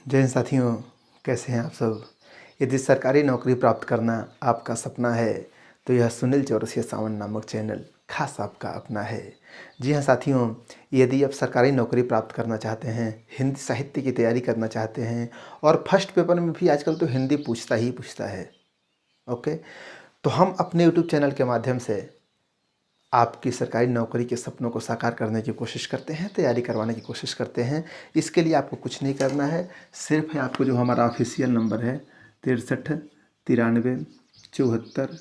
जय हिंद साथियों, कैसे हैं आप सब। यदि सरकारी नौकरी प्राप्त करना आपका सपना है तो यह सुनील चौरसिया सावन नामक चैनल खास आपका अपना है। जी हाँ साथियों, यदि आप सरकारी नौकरी प्राप्त करना चाहते हैं, हिंदी साहित्य की तैयारी करना चाहते हैं और फर्स्ट पेपर में भी आजकल तो हिंदी पूछता ही पूछता है, ओके, तो हम अपने यूट्यूब चैनल के माध्यम से आपकी सरकारी नौकरी के सपनों को साकार करने की कोशिश करते हैं, तैयारी करवाने की कोशिश करते हैं। इसके लिए आपको कुछ नहीं करना है, सिर्फ है आपको जो हमारा ऑफिशियल नंबर है 63 93 74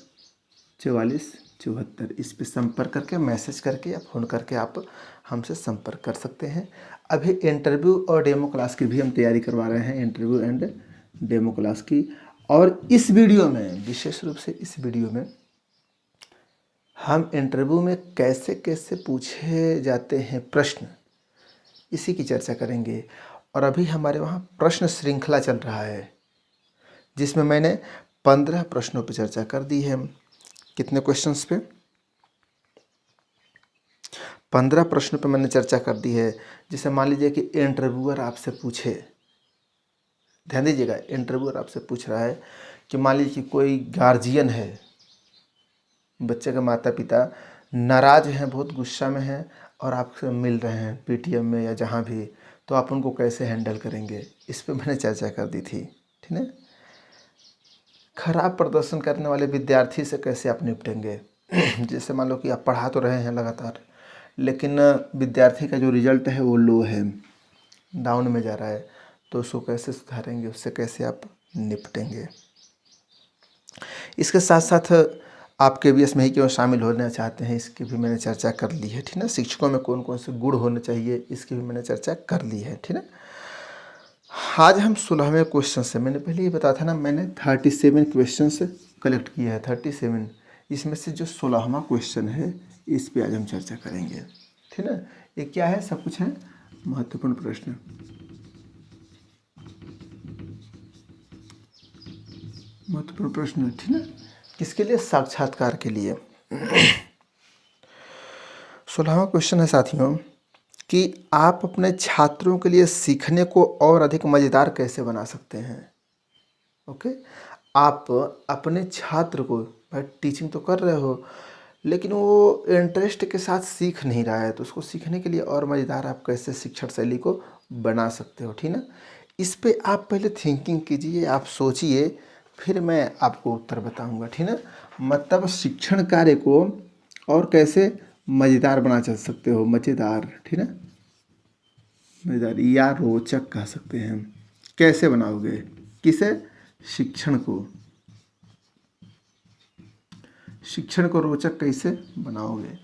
44 74, इस पे संपर्क करके, मैसेज करके या फ़ोन करके आप हमसे संपर्क कर सकते हैं। अभी इंटरव्यू और डेमो क्लास की भी हम तैयारी करवा रहे हैं, इंटरव्यू एंड डेमो क्लास की। और इस वीडियो में, विशेष रूप से इस वीडियो में, हम इंटरव्यू में कैसे कैसे पूछे जाते हैं प्रश्न, इसी की चर्चा करेंगे। और अभी हमारे वहाँ प्रश्न श्रृंखला चल रहा है जिसमें मैंने 15 प्रश्नों पर चर्चा कर दी है। कितने क्वेश्चंस पे? 15 प्रश्नों पे मैंने चर्चा कर दी है। जिसे मान लीजिए कि इंटरव्यूअर आपसे पूछे, ध्यान दीजिएगा, इंटरव्यूअर आपसे पूछ रहा है कि मान लीजिए कि कोई गार्जियन है, बच्चे के माता पिता नाराज़ हैं, बहुत गुस्सा में हैं और आपसे मिल रहे हैं पीटीएम में या जहाँ भी, तो आप उनको कैसे हैंडल करेंगे, इस पे मैंने चर्चा कर दी थी, ठीक है। खराब प्रदर्शन करने वाले विद्यार्थी से कैसे आप निपटेंगे। जैसे मान लो कि आप पढ़ा तो रहे हैं लगातार, लेकिन विद्यार्थी का जो रिजल्ट है वो लो है, डाउन में जा रहा है, तो उसको कैसे सुधारेंगे, उससे कैसे आप निपटेंगे। इसके साथ साथ आप KVS में ही क्यों शामिल होना चाहते हैं, इसकी भी मैंने चर्चा कर ली है, ठीक ना। शिक्षकों में कौन कौन से गुण होने चाहिए, इसकी भी मैंने चर्चा कर ली है, ठीक है। आज हम 16वें क्वेश्चन से, मैंने पहले ये बताया था ना, मैंने 37 क्वेश्चन से कलेक्ट किया है, 37। इसमें से जो 16वां क्वेश्चन है इस पे आज हम चर्चा करेंगे, ठीक है। ये क्या है, सब कुछ है महत्वपूर्ण प्रश्न। महत्वपूर्ण प्रश्न, ठीक है। किसके लिए? साक्षात्कार के लिए। 16वां क्वेश्चन है साथियों कि आप अपने छात्रों के लिए सीखने को और अधिक मज़ेदार कैसे बना सकते हैं। ओके, आप अपने छात्र को, भाई टीचिंग तो कर रहे हो लेकिन वो इंटरेस्ट के साथ सीख नहीं रहा है, तो उसको सीखने के लिए और मज़ेदार आप कैसे शिक्षण शैली को बना सकते हो, ठीक ना। इस पे आप पहले थिंकिंग कीजिए, आप सोचिए, फिर मैं आपको उत्तर बताऊंगा, ठीक ना। मतलब शिक्षण कार्य को और कैसे मज़ेदार बना चल सकते हो, मज़ेदार, ठीक है, मज़ेदार या रोचक कह सकते हैं। कैसे बनाओगे, किसे? शिक्षण को, शिक्षण को रोचक कैसे बनाओगे,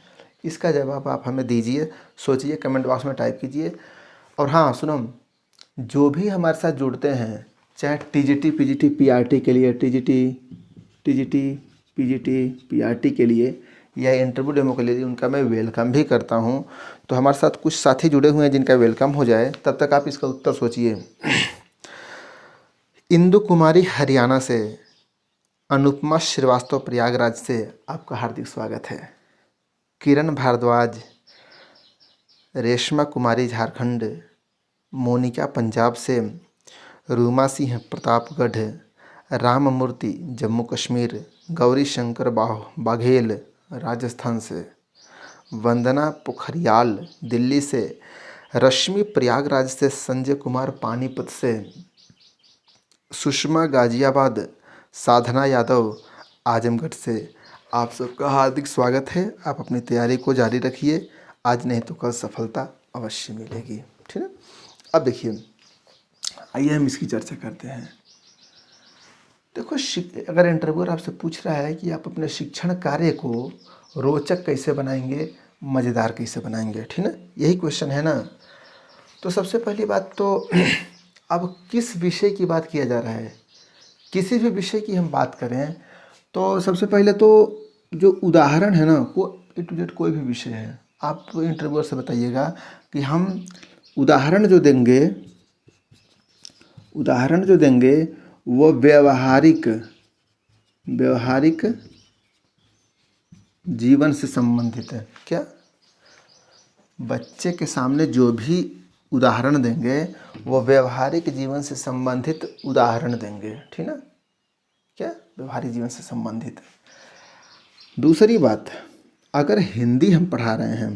इसका जवाब आप हमें दीजिए, सोचिए, कमेंट बॉक्स में टाइप कीजिए। और हाँ सुनो, जो भी हमारे साथ जुड़ते हैं, चाहे TGT PGT PRT के लिए, TGT PGT PRT के लिए या इंटरव्यू डेमो के लिए, उनका मैं वेलकम भी करता हूं। तो हमारे साथ कुछ साथी जुड़े हुए हैं जिनका वेलकम हो जाए, तब तक आप इसका उत्तर सोचिए। इंदु कुमारी हरियाणा से, अनुपमा श्रीवास्तव प्रयागराज से आपका हार्दिक स्वागत है। किरण भारद्वाज, रेशमा कुमारी झारखंड, मोनिका पंजाब से, रूमा सिंह प्रतापगढ़, राममूर्ति जम्मू कश्मीर, गौरी शंकर बाघेल राजस्थान से, वंदना पोखरियाल दिल्ली से, रश्मि प्रयागराज से, संजय कुमार पानीपत से, सुषमा गाजियाबाद, साधना यादव आजमगढ़ से। आप सबका हार्दिक स्वागत है। आप अपनी तैयारी को जारी रखिए, आज नहीं तो कल सफलता अवश्य मिलेगी, ठीक है। अब देखिए, आइए हम इसकी चर्चा करते हैं। देखो, अगर इंटरव्यूअर आपसे पूछ रहा है कि आप अपने शिक्षण कार्य को रोचक कैसे बनाएंगे, मज़ेदार कैसे बनाएंगे, ठीक ना, यही क्वेश्चन है ना। तो सबसे पहली बात तो अब किस विषय की बात किया जा रहा है, किसी भी विषय की हम बात करें तो सबसे पहले तो जो उदाहरण है ना, वो A to Z कोई भी विषय है, आप इंटरव्यूअर से बताइएगा कि हम उदाहरण जो देंगे वो व्यवहारिक जीवन से संबंधित है। क्या? बच्चे के सामने जो भी उदाहरण देंगे वो व्यवहारिक जीवन से संबंधित उदाहरण देंगे, ठीक ना, क्या व्यवहारिक जीवन से संबंधित। दूसरी बात, अगर हिंदी हम पढ़ा रहे हैं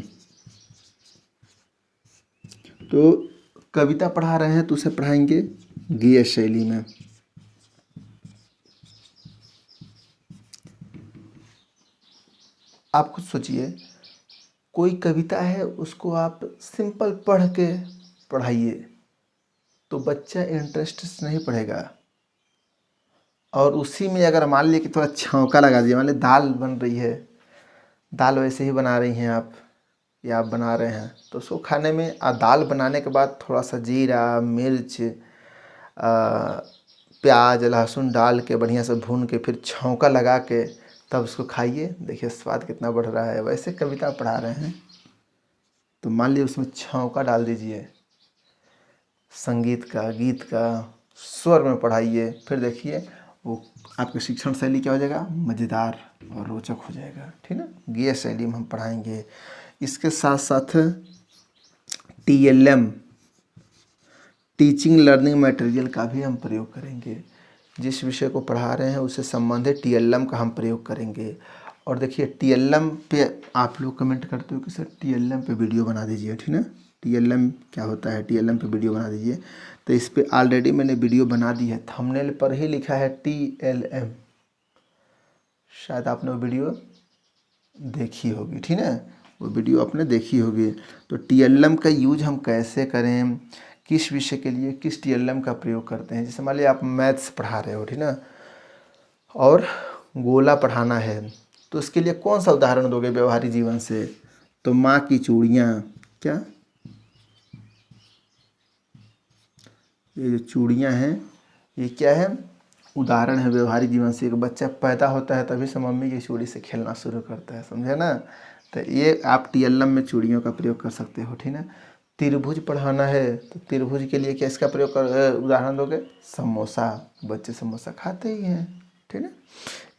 तो कविता पढ़ा रहे हैं तो उसे पढ़ाएंगे गेय शैली में। आप खुद सोचिए, कोई कविता है उसको आप सिंपल पढ़ के पढ़ाइए तो बच्चा इंटरेस्ट से नहीं पढ़ेगा। और उसी में अगर मान लीजिए कि थोड़ा छौंका लगा दिया, मान लीजिए दाल बन रही है, दाल वैसे ही बना रही हैं आप या आप बना रहे हैं, तो उसको खाने में दाल बनाने के बाद थोड़ा सा जीरा मिर्च प्याज लहसुन डाल के बढ़िया से भून के फिर छौंका लगा के तब उसको खाइए, देखिए स्वाद कितना बढ़ रहा है। वैसे कविता पढ़ा रहे हैं तो मान लीजिए उसमें छौंका डाल दीजिए, संगीत का गीत का स्वर में पढ़ाइए, फिर देखिए वो आपकी शिक्षण शैली क्या हो जाएगा, मज़ेदार और रोचक हो जाएगा, ठीक है। गेय शैली में हम पढ़ाएंगे। इसके साथ साथ TLM टीचिंग लर्निंग मटेरियल का भी हम प्रयोग करेंगे। जिस विषय को पढ़ा रहे हैं उससे संबंधित TLM का हम प्रयोग करेंगे। और देखिए TLM पे आप लोग कमेंट करते हो कि सर TLM पे वीडियो बना दीजिए, ठीक ना। TLM क्या होता है, TLM पे वीडियो बना दीजिए। तो इस पे ऑलरेडी मैंने वीडियो बना दी है, थंबनेल पर ही लिखा है TLM, शायद आपने वो वीडियो देखी होगी, ठीक है, वो वीडियो आपने देखी होगी। तो TLM का यूज हम कैसे करें, किस विषय के लिए किस TLM का प्रयोग करते हैं। जैसे मान लीजिए आप मैथ्स पढ़ा रहे हो, ठीक ना, और गोला पढ़ाना है तो उसके लिए कौन सा उदाहरण दोगे व्यवहारिक जीवन से, तो माँ की चूड़ियाँ, क्या ये जो चूड़ियाँ हैं ये क्या है, उदाहरण है व्यवहारिक जीवन से। एक बच्चा पैदा होता है तभी से मम्मी की चूड़ी से खेलना शुरू करता है, समझे ना। तो ये आप TLM में चूड़ियों का प्रयोग कर सकते हो, ठीक है। त्रिभुज पढ़ाना है तो त्रिभुज के लिए क्या इसका प्रयोग कर उदाहरण दोगे, समोसा, बच्चे समोसा खाते ही हैं, ठीक है,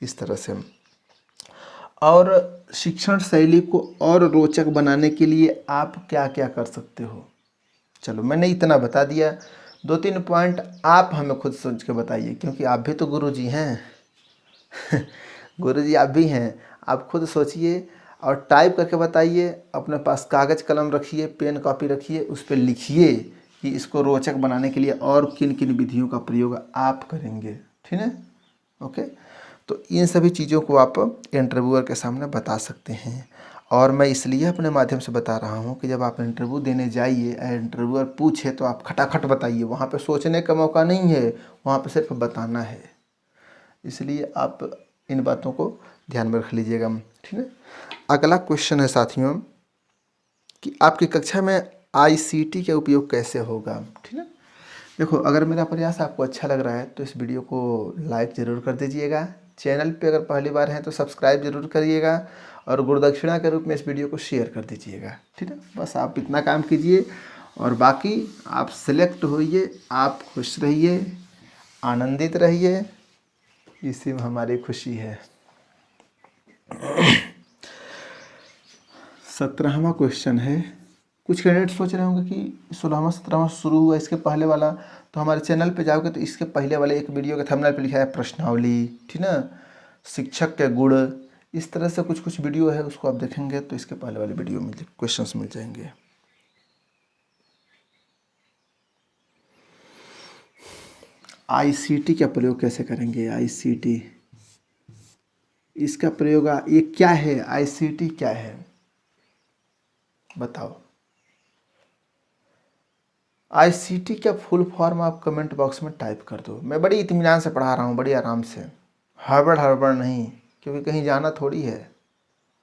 इस तरह से। और शिक्षण शैली को और रोचक बनाने के लिए आप क्या क्या कर सकते हो, चलो मैंने इतना बता दिया। 2-3 पॉइंट आप हमें खुद सोच के बताइए, क्योंकि आप भी तो गुरुजी हैं गुरुजी आप भी हैं, आप खुद सोचिए और टाइप करके बताइए। अपने पास कागज़ कलम रखिए, पेन कॉपी रखिए, उस पर लिखिए कि इसको रोचक बनाने के लिए और किन किन विधियों का प्रयोग आप करेंगे, ठीक है, ओके। तो इन सभी चीज़ों को आप इंटरव्यूअर के सामने बता सकते हैं। और मैं इसलिए अपने माध्यम से बता रहा हूँ कि जब आप इंटरव्यू देने जाइए, इंटरव्यूअर पूछे तो आप खटाखट बताइए, वहाँ पे सोचने का मौका नहीं है, वहाँ पे सिर्फ बताना है। इसलिए आप इन बातों को ध्यान में रख लीजिएगा, ठीक है। अगला क्वेश्चन है साथियों कि आपकी कक्षा में ICT का उपयोग कैसे होगा, ठीक है। देखो, अगर मेरा प्रयास आपको अच्छा लग रहा है तो इस वीडियो को लाइक ज़रूर कर दीजिएगा। चैनल पे अगर पहली बार हैं तो सब्सक्राइब जरूर करिएगा और गुरुदक्षिणा के रूप में इस वीडियो को शेयर कर दीजिएगा, ठीक है। बस आप इतना काम कीजिए और बाकी आप सिलेक्ट होइए, आप खुश रहिए, आनंदित रहिए, इसी में हमारी खुशी है। 17वां क्वेश्चन है। कुछ कैंडिडेट सोच रहे होंगे कि 16वां 17वां शुरू हुआ, इसके पहले वाला, तो हमारे चैनल पे जाओगे तो इसके पहले वाले एक वीडियो के थंबनेल पे लिखा है प्रश्नावली, ठीक ना, शिक्षक के गुण, इस तरह से कुछ कुछ वीडियो है, उसको आप देखेंगे तो इसके पहले वाले वीडियो में क्वेश्चंस मिल जाएंगे। ICT का प्रयोग कैसे करेंगे, ICT, इसका प्रयोग ये क्या है, ICT क्या है बताओ। ICT का फुल फॉर्म आप कमेंट बॉक्स में टाइप कर दो। मैं बड़ी इत्मीनान से पढ़ा रहा हूँ, बड़ी आराम से, हड़बड़ हड़बड़ नहीं, क्योंकि कहीं जाना थोड़ी है,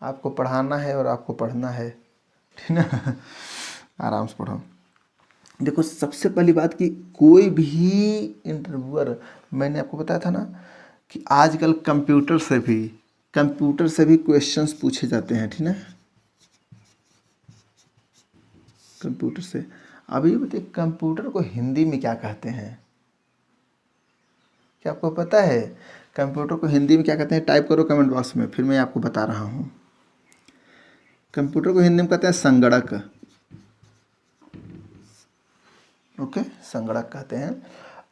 आपको पढ़ाना है और आपको पढ़ना है, ठीक ना आराम से पढ़ो। देखो, सबसे पहली बात कि कोई भी इंटरव्यूअर, मैंने आपको बताया था ना कि आजकल कंप्यूटर से भी क्वेश्चंस पूछे जाते हैं, ठीक ना, कंप्यूटर से। अभी बताइए कंप्यूटर को हिंदी में क्या कहते हैं, क्या आपको पता है कंप्यूटर को हिंदी में क्या कहते हैं? टाइप करो कमेंट बॉक्स में, फिर मैं आपको बता रहा हूँ। कंप्यूटर को हिंदी में कहते हैं संगणक, ओके, संगणक कहते हैं।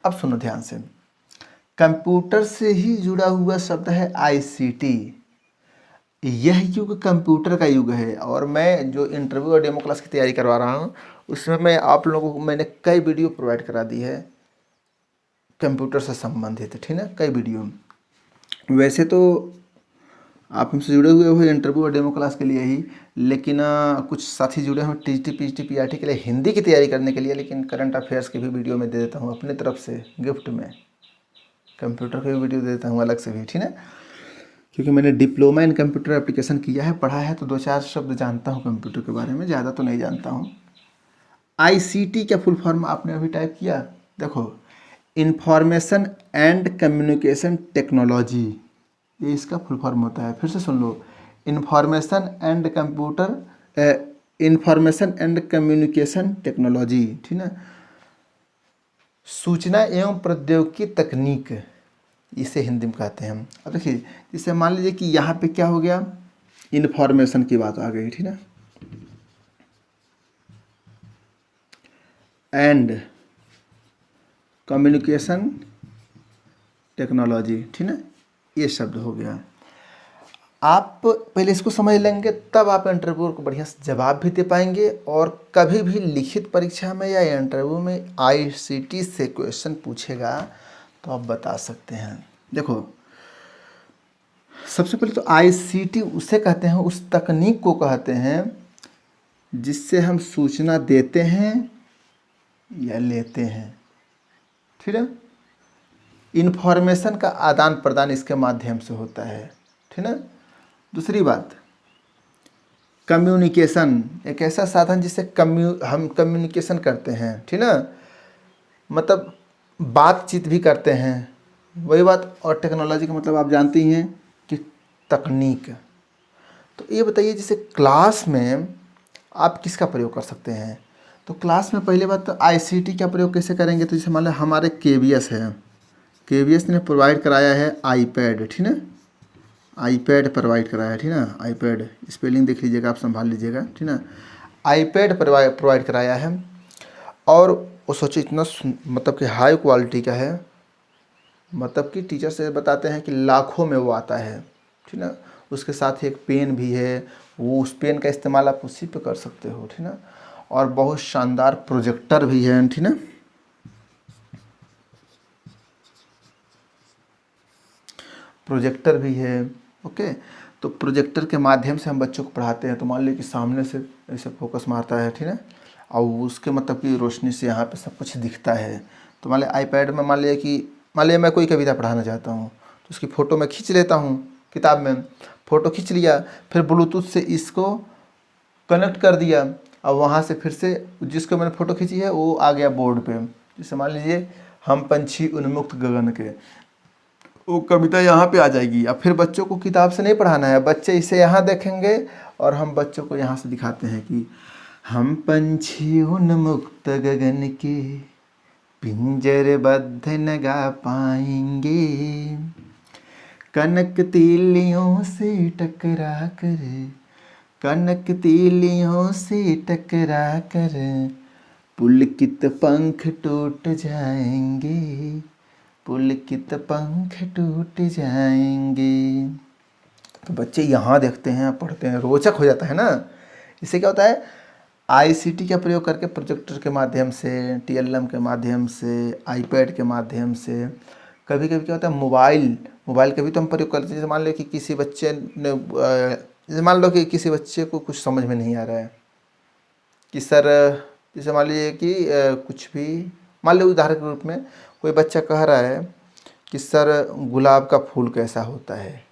अब सुनो ध्यान से, कंप्यूटर से ही जुड़ा हुआ शब्द है आईसीटी। यह युग कंप्यूटर का युग है। और मैं जो इंटरव्यू और डेमो क्लास की तैयारी करवा रहा हूँ उसमें मैं आप लोगों को मैंने कई वीडियो प्रोवाइड करा दी है कंप्यूटर से संबंधित, ठीक है, कई वीडियो। वैसे तो आप हमसे जुड़े हुए हो इंटरव्यू और डेमो क्लास के लिए ही, लेकिन कुछ साथी जुड़े हैं टीटी पीटी पीआरटी के लिए हिंदी की तैयारी करने के लिए, लेकिन करंट अफेयर्स की भी वीडियो मैं दे देता हूँ अपने तरफ से गिफ्ट में, कंप्यूटर का भी वीडियो दे देता हूँ अलग से भी, ठीक है, क्योंकि मैंने डिप्लोमा इन कंप्यूटर एप्लीकेशन किया है, पढ़ा है, तो 2-4 शब्द जानता हूँ कंप्यूटर के बारे में, ज़्यादा तो नहीं जानता हूँ। आईसीटी का फुल फॉर्म आपने अभी टाइप किया, देखो, इंफॉर्मेशन एंड कम्युनिकेशन टेक्नोलॉजी, ये इसका फुल फॉर्म होता है। फिर से सुन लो, information and information and communication technology, ठीक है, सूचना एवं प्रौद्योगिकी तकनीक, इसे हिंदी में कहते हैं हम। अब देखिए, जैसे मान लीजिए कि यहाँ पे क्या हो गया, इंफॉर्मेशन की बात आ गई, ठीक है, एंड कम्युनिकेशन टेक्नोलॉजी, ठीक है, ये शब्द हो गया। आप पहले इसको समझ लेंगे तब आप इंटरव्यू को बढ़िया से जवाब भी दे पाएंगे, और कभी भी लिखित परीक्षा में या इंटरव्यू में आईसीटी से क्वेश्चन पूछेगा तो आप बता सकते हैं। देखो, सबसे पहले तो आईसीटी उसे कहते हैं, उस तकनीक को कहते हैं जिससे हम सूचना देते हैं या लेते हैं, ठीक है, इंफॉर्मेशन का आदान प्रदान इसके माध्यम से होता है, ठीक है। दूसरी बात, कम्युनिकेशन, एक ऐसा साधन जिससे हम कम्युनिकेशन करते हैं, ठीक ना, मतलब बातचीत भी करते हैं, वही बात। और टेक्नोलॉजी का मतलब आप जानते ही हैं कि तकनीक। तो ये बताइए, जैसे क्लास में आप किसका प्रयोग कर सकते हैं, तो क्लास में पहले बात तो आईसीटी का प्रयोग कैसे करेंगे, तो जैसे मान लो हमारे केवीएस है, केवीएस ने प्रोवाइड कराया है आईपैड, ठीक है, आईपैड प्रोवाइड कराया है, ठीक ना, आईपैड स्पेलिंग देख लीजिएगा, आप संभाल लीजिएगा, ठीक ना, आईपैड प्रोवाइड कराया है। और वो सोचिए इतना मतलब कि हाई क्वालिटी का है, मतलब कि टीचर से बताते हैं कि लाखों में वो आता है, ठीक ना। उसके साथ एक पेन भी है, वो उस पेन का इस्तेमाल आप उसी पे कर सकते हो, ठीक ना। और बहुत शानदार प्रोजेक्टर भी है, ठीक ना, प्रोजेक्टर भी है, ओके। तो प्रोजेक्टर के माध्यम से हम बच्चों को पढ़ाते हैं। तो मान लीजिए कि सामने से ऐसे फोकस मारता है, ठीक है, और उसके मतलब कि रोशनी से यहाँ पे सब कुछ दिखता है। तो मान लिया आईपैड में, मान लिया मैं कोई कविता पढ़ाना चाहता हूँ, तो उसकी फ़ोटो मैं खींच लेता हूँ, किताब में फ़ोटो खींच लिया, फिर ब्लूटूथ से इसको कनेक्ट कर दिया, और वहाँ से फिर से जिसको मैंने फ़ोटो खींची है वो आ गया बोर्ड पे। जैसे मान लीजिए, हम पंछी उन्मुक्त गगन के, वो कविता यहाँ पे आ जाएगी। अब फिर बच्चों को किताब से नहीं पढ़ाना है, बच्चे इसे यहाँ देखेंगे और हम बच्चों को यहाँ से दिखाते हैं कि हम पंछी उन्मुक्त गगन के पिंजरबद्ध न गा पाएंगे, कनक तीलियों से टकरा कर, कनक तीलियों से टकरा कर पुलकित पंख टूट जाएंगे, पुलकित पंख टूट जाएंगे। तो बच्चे यहाँ देखते हैं, पढ़ते हैं, रोचक हो जाता है ना। इससे क्या होता है, आईसीटी का प्रयोग करके प्रोजेक्टर के माध्यम से, टीएलएम के माध्यम से, आईपैड के माध्यम से, कभी कभी क्या होता है मोबाइल का भी तो हम प्रयोग करते हैं। जैसे मान लो कि किसी बच्चे ने जैसे मान लो कि किसी बच्चे को कुछ समझ में नहीं आ रहा है कि सर, जैसे मान लीजिए कि कुछ भी, मान लो उदाहरण के रूप में कोई बच्चा कह रहा है कि सर गुलाब का फूल कैसा होता है,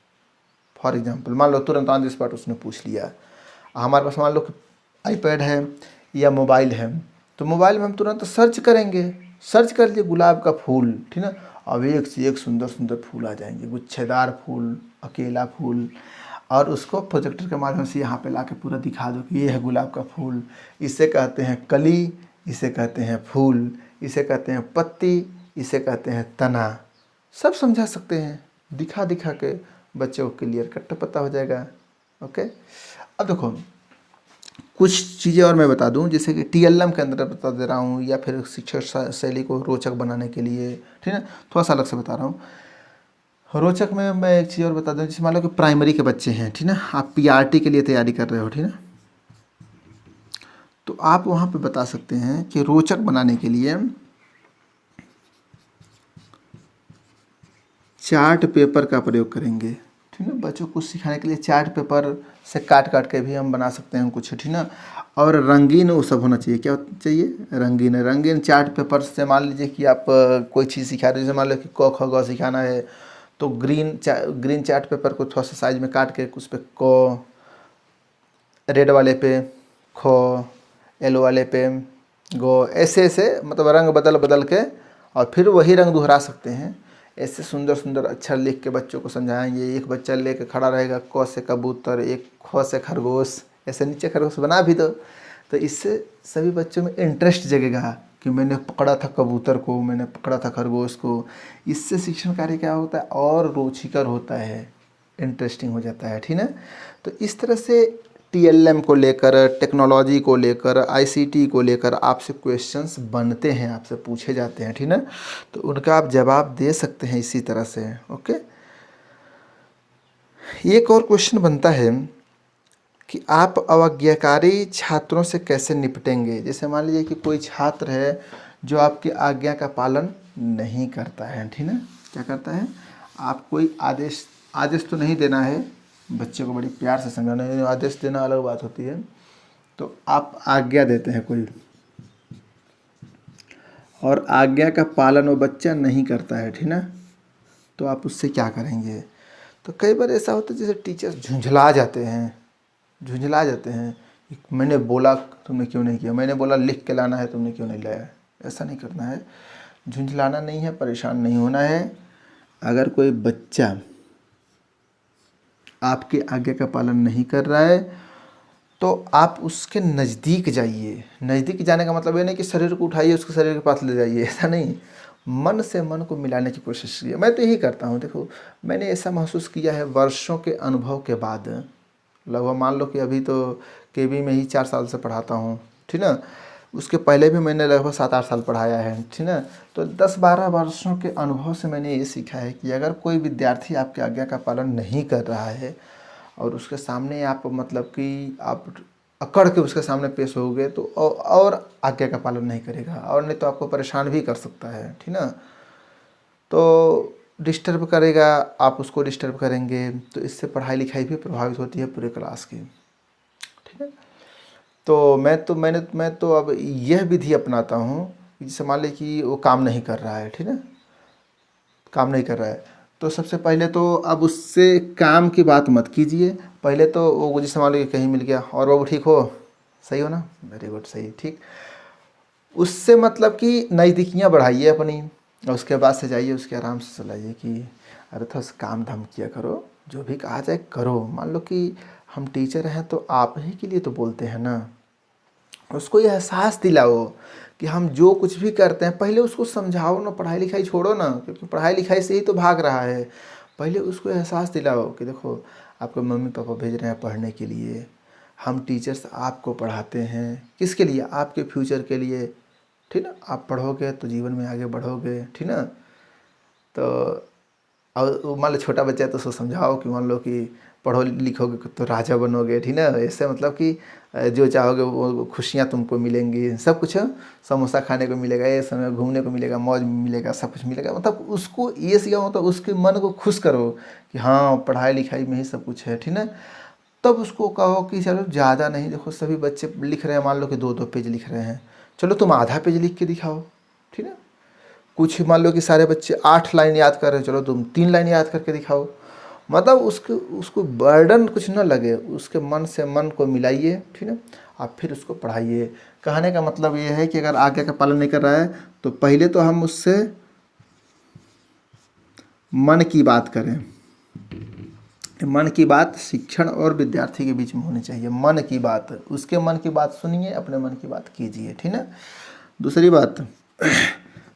फॉर एग्जांपल, मान लो तुरंत ऑन द स्पॉट उसने पूछ लिया। हमारे पास मान लो कि आईपैड है या मोबाइल है, तो मोबाइल में हम तुरंत सर्च करेंगे, सर्च कर लिए गुलाब का फूल, ठीक है, अब एक से एक सुंदर सुंदर फूल आ जाएंगे, गुच्छेदार फूल, अकेला फूल, और उसको प्रोजेक्टर के माध्यम से यहाँ पे ला के पूरा दिखा दो कि ये है गुलाब का फूल, इसे कहते हैं कली, इसे कहते हैं फूल, इसे कहते हैं पत्ती, इसे कहते हैं तना, सब समझा सकते हैं, दिखा दिखा के बच्चे को क्लियर कट पता हो जाएगा। ओके, अब देखो, कुछ चीज़ें और मैं बता दूं, जैसे कि TLM के अंदर बता दे रहा हूँ, या फिर शिक्षण शैली को रोचक बनाने के लिए, ठीक है, थोड़ा सा अलग से बता रहा हूँ। रोचक में मैं एक चीज़ और बता दूं, जैसे मान लो कि प्राइमरी के बच्चे हैं, ठीक ना, आप PRT के लिए तैयारी कर रहे हो, ठीक ना, तो आप वहाँ पे बता सकते हैं कि रोचक बनाने के लिए चार्ट पेपर का प्रयोग करेंगे, ठीक है। बच्चों को सिखाने के लिए चार्ट पेपर से काट काट के भी हम बना सकते हैं कुछ, ठीक ना। और रंगीन वो सब होना चाहिए, क्या चाहिए, रंगीन। रंगीन चार्ट पेपर से मान लीजिए कि आप कोई चीज़ सिखा रहे हो, जैसे मान लो कि क ख ग सिखाना है, तो ग्रीन चार्ट पेपर को थोड़ा सा साइज में काट के उस पर क, रेड वाले पे ख, येलो वाले पे गो, ऐसे ऐसे मतलब रंग बदल बदल के, और फिर वही रंग दोहरा सकते हैं। ऐसे सुंदर सुंदर अक्षर लिख के बच्चों को समझाएंगे। एक बच्चा लेके खड़ा रहेगा, क से कबूतर, एक ख से खरगोश, ऐसे नीचे खरगोश बना भी दो, तो इससे सभी बच्चों में इंटरेस्ट जगेगा कि मैंने पकड़ा था कबूतर को, मैंने पकड़ा था खरगोश को। इससे शिक्षण कार्य क्या होता है, और रुचिकर होता है, इंटरेस्टिंग हो जाता है, ठीक है। तो इस तरह से TLM को लेकर, टेक्नोलॉजी को लेकर, ICT को लेकर आपसे क्वेश्चंस बनते हैं, आपसे पूछे जाते हैं, ठीक है। तो उनका आप जवाब दे सकते हैं इसी तरह से। ओके, एक और क्वेश्चन बनता है कि आप अवज्ञाकारी छात्रों से कैसे निपटेंगे। जैसे मान लीजिए कि कोई छात्र है जो आपकी आज्ञा का पालन नहीं करता है, ठीक है, क्या करता है, आप कोई आदेश आदेश तो नहीं देना है, बच्चे को बड़ी प्यार से समझाना है, आदेश देना अलग बात होती है। तो आप आज्ञा देते हैं कोई, और आज्ञा का पालन वो बच्चा नहीं करता है, ठीक ना, तो आप उससे क्या करेंगे। तो कई बार ऐसा होता है जैसे टीचर्स झुंझला जाते हैं, मैंने बोला तुमने क्यों नहीं किया, मैंने बोला लिख के लाना है तुमने क्यों नहीं लाया। ऐसा नहीं करना है, झुंझलाना नहीं है, परेशान नहीं होना है। अगर कोई बच्चा आपकी आज्ञा का पालन नहीं कर रहा है तो आप उसके नज़दीक जाइए। नज़दीक जाने का मतलब ये नहीं कि शरीर को उठाइए उसके शरीर के पास ले जाइए, ऐसा नहीं, मन से मन को मिलाने की कोशिश कीजिए। मैं तो यही करता हूँ। देखो, मैंने ऐसा महसूस किया है वर्षों के अनुभव के बाद, लगभग मान लो कि अभी तो KB में ही 4 साल से पढ़ाता हूँ, ठीक ना, उसके पहले भी मैंने लगभग 7-8 साल पढ़ाया है, ठीक ना। तो 10-12 वर्षों के अनुभव से मैंने ये सीखा है कि अगर कोई विद्यार्थी आपकी आज्ञा का पालन नहीं कर रहा है और उसके सामने आप मतलब कि आप अकड़ के उसके सामने पेश होगे तो और आज्ञा का पालन नहीं करेगा, और नहीं तो आपको परेशान भी कर सकता है, ठीक ना। तो डिस्टर्ब करेगा, आप उसको डिस्टर्ब करेंगे, तो इससे पढ़ाई लिखाई भी प्रभावित होती है पूरे क्लास की, ठीक है। तो मैं तो अब यह विधि अपनाता हूँ, जैसे मान लीजिए कि वो काम नहीं कर रहा है, ठीक है, काम नहीं कर रहा है, तो सबसे पहले तो अब उससे काम की बात मत कीजिए। पहले तो वो जैसे मान लीजिए कहीं मिल गया, और बाबू ठीक हो, सही हो ना, वेरी गुड, सही, ठीक, उससे मतलब कि नज़दीकियाँ बढ़ाइए अपनी, और उसके बाद से जाइए उसके आराम से चलाइए कि अरे थोड़ा सा काम धाम किया करो, जो भी कहा जाए करो। मान लो कि हम टीचर हैं तो आप ही के लिए तो बोलते हैं ना, उसको ये एहसास दिलाओ कि हम जो कुछ भी करते हैं, पहले उसको समझाओ ना, पढ़ाई लिखाई छोड़ो ना, क्योंकि पढ़ाई लिखाई से ही तो भाग रहा है। पहले उसको एहसास दिलाओ कि देखो आपके मम्मी पापा भेज रहे हैं पढ़ने के लिए, हम टीचर्स आपको पढ़ाते हैं, किसके लिए, आपके फ्यूचर के लिए, ठीक ना। आप पढ़ोगे तो जीवन में आगे बढ़ोगे, ठीक ना। तो और मान लो छोटा बच्चा है तो उसको समझाओ कि मान लो कि पढ़ो लिखोगे तो राजा बनोगे, ठीक ना। ऐसे मतलब कि जो चाहोगे वो खुशियाँ तुमको मिलेंगी, सब कुछ, समोसा खाने को मिलेगा, ये समय घूमने को मिलेगा, मौज मिलेगा, सब कुछ मिलेगा। मतलब उसको ये सिखाओ, मतलब उसके मन को खुश करो कि हाँ पढ़ाई लिखाई में ही सब कुछ है, ठीक ना। तब उसको कहो कि चलो ज़्यादा नहीं, देखो सभी बच्चे लिख रहे हैं, मान लो कि 2-2 पेज लिख रहे हैं, चलो तुम आधा पेज लिख के दिखाओ, ठीक है। कुछ मान लो कि सारे बच्चे 8 लाइन याद कर रहे हैं, चलो तुम 3 लाइन याद करके दिखाओ। मतलब उसको बर्डन कुछ ना लगे, उसके मन से मन को मिलाइए, ठीक है। आप फिर उसको पढ़ाइए। कहने का मतलब ये है कि अगर आज्ञा का पालन नहीं कर रहा है तो पहले तो हम उससे मन की बात करें। मन की बात शिक्षण और विद्यार्थी के बीच में होनी चाहिए। मन की बात, उसके मन की बात सुनिए, अपने मन की बात कीजिए, ठीक है। दूसरी बात,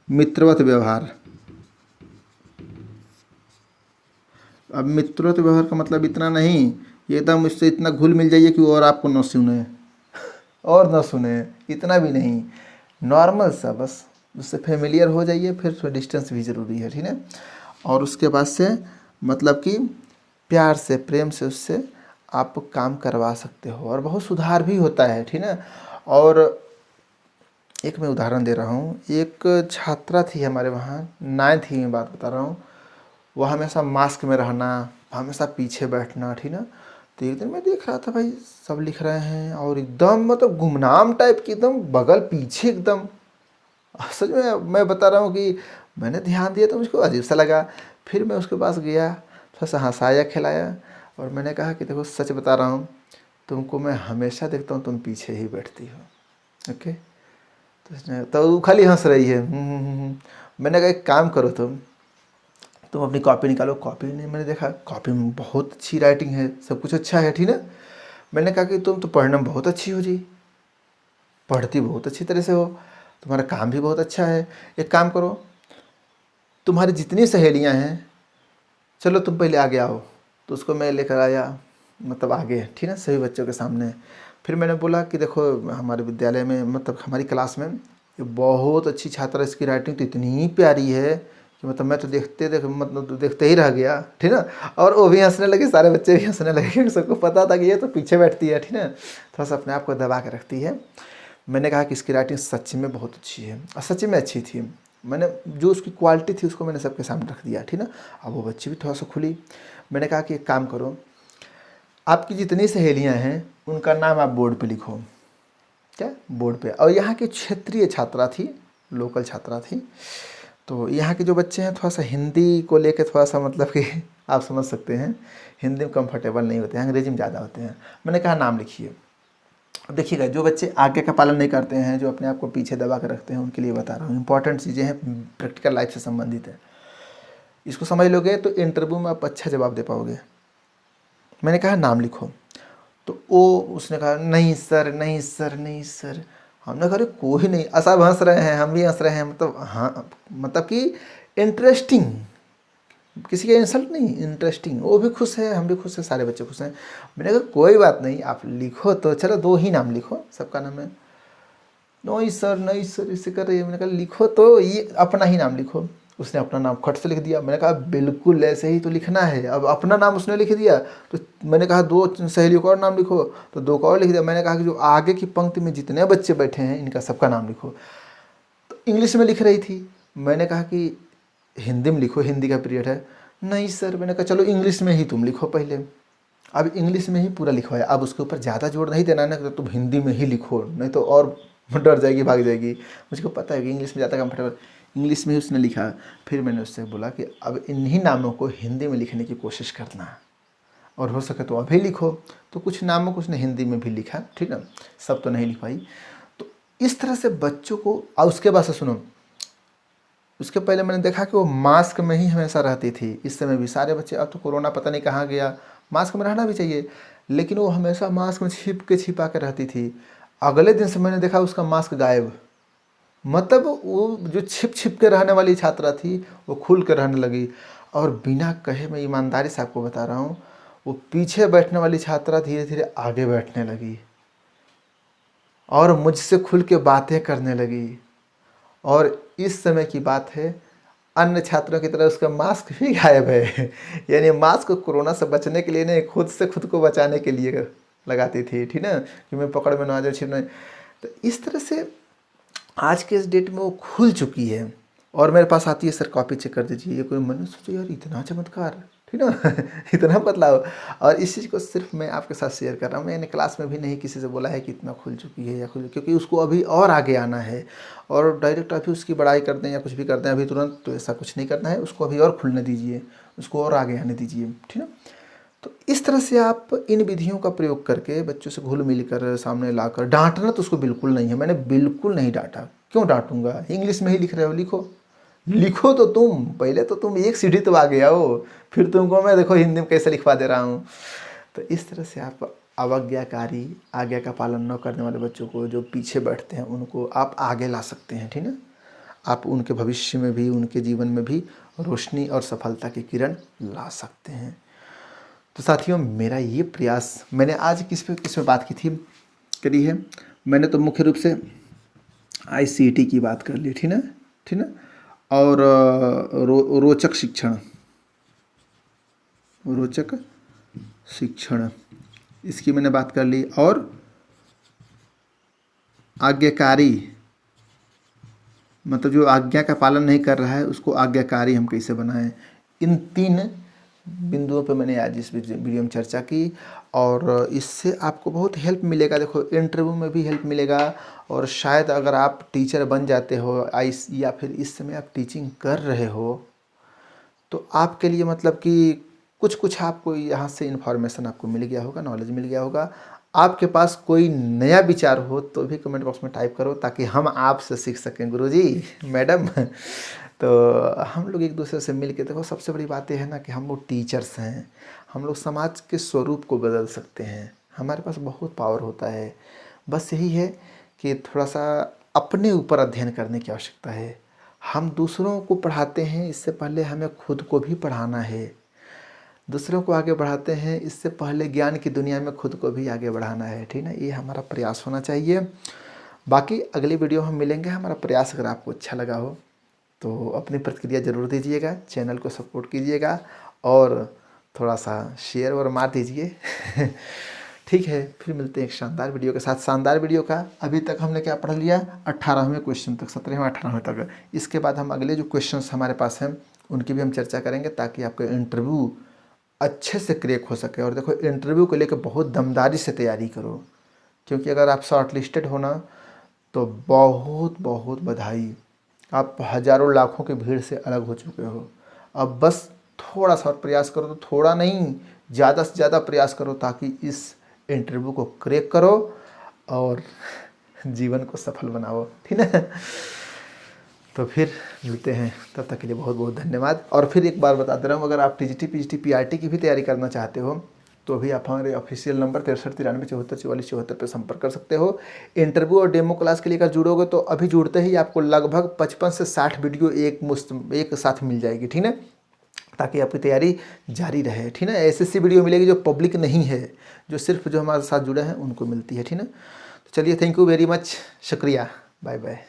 मित्रवत व्यवहार। अब मित्रवत व्यवहार का मतलब इतना नहीं, ये एकदम इससे इतना घुल मिल जाइए कि वो और आपको न सुने, और ना सुने, इतना भी नहीं, नॉर्मल सा बस उससे फेमिलियर हो जाइए। फिर थोड़ा डिस्टेंस भी ज़रूरी है, ठीक है। और उसके बाद से मतलब कि प्यार से प्रेम से उससे आप काम करवा सकते हो और बहुत सुधार भी होता है, ठीक है। और एक मैं उदाहरण दे रहा हूँ, एक छात्रा थी हमारे वहाँ, 9th ही में बात बता रहा हूँ। वो हमेशा मास्क में रहना, हमेशा पीछे बैठना, ठीक ना। तो एक दिन मैं देख रहा था भाई सब लिख रहे हैं और एकदम मतलब गुमनाम टाइप की, एकदम बगल पीछे एकदम। सच में मैं बता रहा हूँ कि मैंने ध्यान दिया तो मुझको अजीब सा लगा। फिर मैं उसके पास गया, थोड़ा सा हंसाया खिलाया और मैंने कहा कि देखो सच बता रहा हूँ, तुमको मैं हमेशा देखता हूँ तुम पीछे ही बैठती हो, ओके। तो उसने तो वो खाली हंस रही है। मैंने कहा एक काम करो, तुम अपनी कॉपी निकालो। कॉपी नहीं, मैंने देखा कॉपी में बहुत अच्छी राइटिंग है, सब कुछ अच्छा है, ठीक है। मैंने कहा कि तुम तो पढ़ने में बहुत अच्छी हो जी, पढ़ती बहुत अच्छी तरह से हो, तुम्हारा काम भी बहुत अच्छा है। एक काम करो, तुम्हारी जितनी सहेलियां हैं, चलो तुम पहले आगे आओ। तो उसको मैं लेकर आया, मतलब आगे, ठीक है, सभी बच्चों के सामने। फिर मैंने बोला कि देखो हमारे विद्यालय में, मतलब हमारी क्लास में ये बहुत अच्छी छात्रा, इसकी राइटिंग तो इतनी प्यारी है कि मतलब मैं तो मतलब देखते ही रह गया, ठीक ना। और वो भी हंसने लगे, सारे बच्चे भी हंसने लगे क्योंकि सबको पता था कि ये तो पीछे बैठती है, ठीक है, थोड़ा सा अपने आप को दबा के रखती है। मैंने कहा कि इसकी राइटिंग सच में बहुत अच्छी है, और सच में अच्छी थी। मैंने जो उसकी क्वालिटी थी उसको मैंने सबके सामने रख दिया, ठीक ना। अब वो बच्ची भी थोड़ा सा खुली। मैंने कहा कि एक काम करो, आपकी जितनी सहेलियां हैं उनका नाम आप बोर्ड पे लिखो। क्या बोर्ड पे? और यहाँ की क्षेत्रीय छात्रा थी, लोकल छात्रा थी। तो यहाँ के जो बच्चे हैं थोड़ा सा हिंदी को लेके थोड़ा सा मतलब कि आप समझ सकते हैं, हिंदी में कंफर्टेबल नहीं होते हैं, अंग्रेजी में ज़्यादा होते हैं। मैंने कहा नाम लिखिए। अब देखिएगा, जो बच्चे आगे का पालन नहीं करते हैं, जो अपने आप को पीछे दबा कर रखते हैं, उनके लिए बता रहा हूँ, इंपॉर्टेंट चीज़ें हैं, प्रैक्टिकल लाइफ से संबंधित है। इसको समझ लोगे तो इंटरव्यू में आप अच्छा जवाब दे पाओगे। मैंने कहा नाम लिखो। तो उसने कहा नहीं सर, नहीं सर, नहीं सर। हमने कहा अरे कोई नहीं, सब हंस रहे हैं, हम भी हंस रहे हैं, मतलब हाँ, मतलब कि इंटरेस्टिंग, किसी का इंसल्ट नहीं, इंटरेस्टिंग। वो भी खुश है, हम भी खुश हैं, सारे बच्चे खुश हैं। मैंने कहा कोई बात नहीं, आप लिखो तो, चलो 2 ही नाम लिखो, सबका नाम है। नहीं सर, नहीं सर, इसे कर रही है। मैंने कहा लिखो तो, ये अपना ही नाम लिखो। उसने अपना नाम खट से लिख दिया। मैंने कहा बिल्कुल ऐसे ही तो लिखना है। अब अपना नाम उसने लिख दिया, तो मैंने कहा 2 सहेलियों का और नाम लिखो, तो 2 का और लिख दिया। मैंने कहा कि जो आगे की पंक्ति में जितने बच्चे बैठे हैं इनका सबका नाम लिखो। तो इंग्लिश में लिख रही थी। मैंने कहा कि हिंदी में लिखो, हिंदी का पीरियड है। नहीं सर। मैंने कहा चलो इंग्लिश में ही तुम लिखो पहले। अब इंग्लिश में ही पूरा लिखवाया। अब उसके ऊपर ज़्यादा जोर नहीं देना है ना, तो तुम हिंदी में ही लिखो, नहीं तो और डर जाएगी, भाग जाएगी। मुझको पता है कि इंग्लिश में ज़्यादा कंफर्टेबल, इंग्लिश में ही उसने लिखा। फिर मैंने उससे बोला कि अब इन्हीं नामों को हिंदी में लिखने की कोशिश करना, और हो सके तो अभी लिखो। तो कुछ नामों को उसने हिंदी में भी लिखा, ठीक है, सब तो नहीं लिख पाई। तो इस तरह से बच्चों को, और उसके बाद से सुनो, उसके पहले मैंने देखा कि वो मास्क में ही हमेशा रहती थी। इस समय भी सारे बच्चे, अब तो कोरोना पता नहीं कहाँ गया, मास्क में रहना भी चाहिए, लेकिन वो हमेशा मास्क में छिप के छिपा के रहती थी। अगले दिन से मैंने देखा उसका मास्क गायब। मतलब वो जो छिप छिप के रहने वाली छात्रा थी वो खुल के रहने लगी। और बिना कहे, मैं ईमानदारी से आपको बता रहा हूँ, वो पीछे बैठने वाली छात्रा धीरे धीरे आगे बैठने लगी और मुझसे खुल के बातें करने लगी। और इस समय की बात है, अन्य छात्रों की तरह उसका मास्क भी गायब है। यानी मास्क कोरोना से बचने के लिए नहीं, खुद से खुद को बचाने के लिए लगाती थी, ठीक ना, कि मैं पकड़ में ना आ जाए, छिपने। तो इस तरह से आज के इस डेट में वो खुल चुकी है और मेरे पास आती है, सर कॉपी चेक कर दीजिए। ये कोई, मैंने सोचा यार इतना चमत्कार, ठीक ना। इतना बदलाव। और इस चीज़ को सिर्फ मैं आपके साथ शेयर कर रहा हूँ। मैंने क्लास में भी नहीं किसी से बोला है कि इतना खुल चुकी है या खुल, क्योंकि उसको अभी और आगे आना है। और डायरेक्ट अभी उसकी बड़ाई कर दें या कुछ भी कर दें अभी तुरंत, तो ऐसा कुछ नहीं करना है। उसको अभी और खुलने दीजिए, उसको और आगे आने दीजिए, ठीक है। तो इस तरह से आप इन विधियों का प्रयोग करके बच्चों से घुल मिल कर सामने लाकर, डांटना तो उसको बिल्कुल नहीं है, मैंने बिल्कुल नहीं डांटा। क्यों डांटूंगा? इंग्लिश में ही लिख रहे हो, लिखो। लिखो तो तुम पहले, तो तुम एक सीढ़ी तो आगे आओ, फिर तुमको मैं देखो हिंदी में कैसे लिखवा दे रहा हूँ। तो इस तरह से आप अवज्ञाकारी, आज्ञा का पालन न करने वाले बच्चों को, जो पीछे बैठते हैं, उनको आप आगे ला सकते हैं, ठीक है। आप उनके भविष्य में भी, उनके जीवन में भी रोशनी और सफलता की किरण ला सकते हैं। तो साथियों, मेरा ये प्रयास, मैंने आज किस पे बात की थी, करी है, मैंने तो मुख्य रूप से ICT की बात कर ली, ठीक है, ठीक है। और रोचक शिक्षण, रोचक शिक्षण इसकी मैंने बात कर ली। और आज्ञाकारी, मतलब जो आज्ञा का पालन नहीं कर रहा है उसको आज्ञाकारी हम कैसे बनाएं। इन 3 बिंदुओं पे मैंने आज इस वीडियो में चर्चा की और इससे आपको बहुत हेल्प मिलेगा। देखो इंटरव्यू में भी हेल्प मिलेगा और शायद अगर आप टीचर बन जाते हो या फिर इस समय आप टीचिंग कर रहे हो तो आपके लिए मतलब कि कुछ आपको यहाँ से इन्फॉर्मेशन आपको मिल गया होगा, नॉलेज मिल गया होगा। आपके पास कोई नया विचार हो तो भी कमेंट बॉक्स में टाइप करो ताकि हम आपसे सीख सकें गुरुजी, मैडम। तो हम लोग एक दूसरे से मिल के, देखो सबसे बड़ी बात यह है ना कि हम लोग टीचर्स हैं, हम लोग समाज के स्वरूप को बदल सकते हैं, हमारे पास बहुत पावर होता है। बस यही है कि थोड़ा सा अपने ऊपर अध्ययन करने की आवश्यकता है। हम दूसरों को पढ़ाते हैं, इससे पहले हमें खुद को भी पढ़ाना है। दूसरों को आगे बढ़ाते हैं, इससे पहले ज्ञान की दुनिया में खुद को भी आगे बढ़ाना है, ठीक है। ये हमारा प्रयास होना चाहिए। बाकी अगली वीडियो हम मिलेंगे। हमारा प्रयास अगर आपको अच्छा लगा हो तो अपनी प्रतिक्रिया ज़रूर दीजिएगा, चैनल को सपोर्ट कीजिएगा और थोड़ा सा शेयर और मार दीजिए। ठीक है, फिर मिलते हैं एक शानदार वीडियो के साथ। शानदार वीडियो का अभी तक हमने क्या पढ़ लिया, 18वें क्वेश्चन तक, 17वें 18वें तक। इसके बाद हम अगले जो क्वेश्चंस हमारे पास हैं उनकी भी हम चर्चा करेंगे ताकि आपका इंटरव्यू अच्छे से क्रैक हो सके। और देखो इंटरव्यू को लेकर बहुत दमदारी से तैयारी करो, क्योंकि अगर आप शॉर्ट लिस्टेड हो ना तो बहुत बहुत बधाई, आप हज़ारों लाखों की भीड़ से अलग हो चुके हो। अब बस थोड़ा सा प्रयास करो, तो थोड़ा नहीं ज़्यादा से ज़्यादा प्रयास करो ताकि इस इंटरव्यू को क्रैक करो और जीवन को सफल बनाओ, ठीक है। तो फिर मिलते हैं, तब तक के लिए बहुत बहुत धन्यवाद। और फिर एक बार बता दे रहा हूँ, अगर आप TGT PGT PRT की भी तैयारी करना चाहते हो तो भी आप हमारे ऑफिशियल नंबर 6393944444 पे संपर्क कर सकते हो। इंटरव्यू और डेमो क्लास के लिए अगर जुड़ोगे तो अभी जुड़ते ही आपको लगभग 55 से 60 वीडियो एक साथ मिल जाएगी, ठीक है, ताकि आपकी तैयारी जारी रहे, ठीक है। ऐसी वीडियो मिलेगी जो पब्लिक नहीं है, जो सिर्फ जो हमारे साथ जुड़े हैं उनको मिलती है, ठीक है। तो चलिए, थैंक यू वेरी मच, शुक्रिया, बाय बाय।